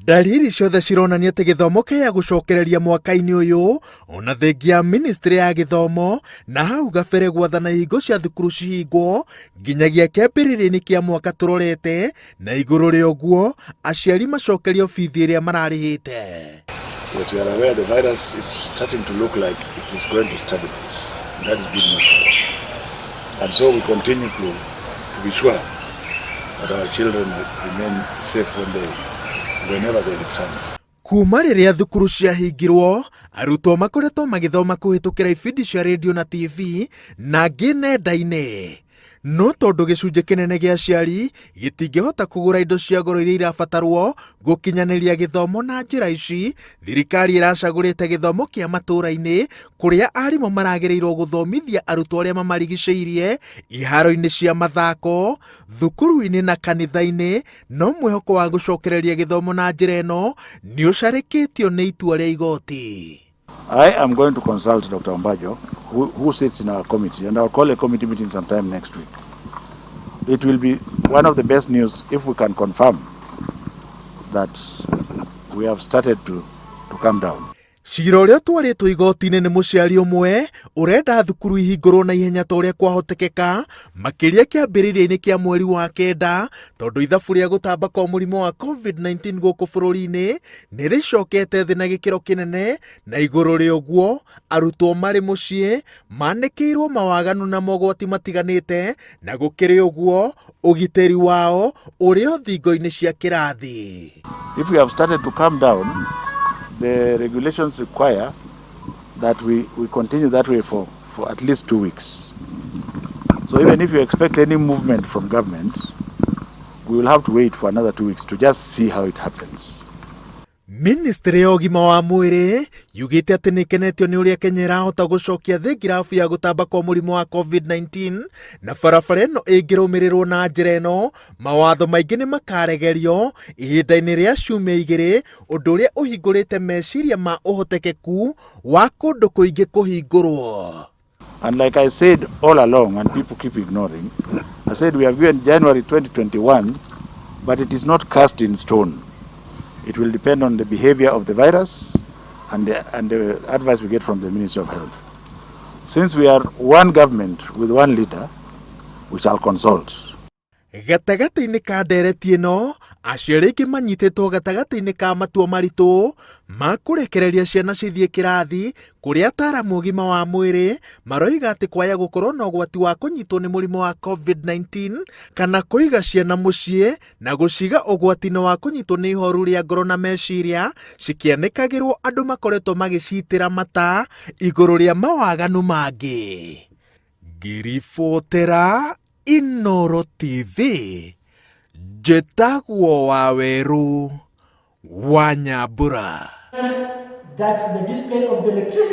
Dalili ciothe cironania ati githomo kia gucokereria mwaka-ini uyu ona thengia ministry ya githomo na hau gabere gwathana hingo cia thukuru cihingwo nginyagia kiambiriria-ini kia mwaka turorete na iguru ria uguo aciari macokerio bithi iria mararihite. Yes, we are aware the virus is starting to look like it is going to stabilize. That is good news for us. And so we continue to be sure that our children remain safe whenever they return. Kuma riria thukuru ciahingirwo arutwo makoretwo magithoma kuhitukira ibindi cia radio na TV na ngi nenda-ini, no tondu gicunji kinene gia aciari gitingihota kugura indo cia goro iria irabatarwo gukinyaniria githomo na njira ici, thirikari iracagurite githomo kia matura-ini kuria arimu maragereirwo guthomithia arutwo aria mamarigiceirie iharo-ini cia mathako, thukuru-ini na kanitha-ini, no mwihoko wa gucokereria githomo na njira ino ni ucarikitio ni itua ria igoti. I am going to consult Dr. Ombajo, who sits in our committee, and I'll call a committee meeting sometime next week. It will be one of the best news if we can confirm that we have started to come down. Cira uria twaritwo igoti-ini ni muciari umwe urenda thukuru ihingurwo na ihenya ta uria kwahotekeka makiria kiambiriria-ini kia mweri wa kenda, tondu ithabu ria gutamba kwa murimu wa COVID-19 guku bururi-ini ni ricokete thi na gikiro kinene, na iguru ria uguo arutwo mari mucii maanikiirwo mawaganu na mogwati matiganite, na gukiri uguo ugiteri wao uri o thingo-ini cia kirathi. If we have started to come down, the regulations require that we continue that way for at least 2 weeks. So even if you expect any movement from government, we will have to wait for another 2 weeks to just see how it happens. Ministry ya ugima wa mwiri yugite ati nikenetio ni uria Kenya irahota gucokia thi ngirabu ya gutamba kwa murimu wa COVID-19 na barabara ino ingirumirirwo na njira ino, mawatho maingi ni makaregerio ihinda-ini ria ciumia igiri, undu uria uhingurite meciria ma uhotekeku wa kundu kuingi kuhingurwo. And like I said all along, and people keep ignoring, I said we have given January 2021, but it is not cast in stone. It will depend on the behavior of the virus and the advice we get from the Ministry of Health. Since we are one government with one leader, we shall consult. Gatagati-ini ka ndereti ino aciari aingi manyititwo gatagati-ini ka matua maritu ma kurekereria ciana cithie kirathi, kuria ataramu ugima wa mwiri maroiga ati kwaya gukorwo na ugwati wa kunyitwo ni murimu wa COVID-19 kana kuiga ciana mucii na guciga ugwati-ini wa kunyitwo ni ihoru ria ngoro na meciria cikianikagirwo andu makoretwo magicitira mata iguru ria mawaganu mangi. Ngiribotera Inooro TV, Njĩtagwo Waweru wa Nyambura. That's the display of the electricity.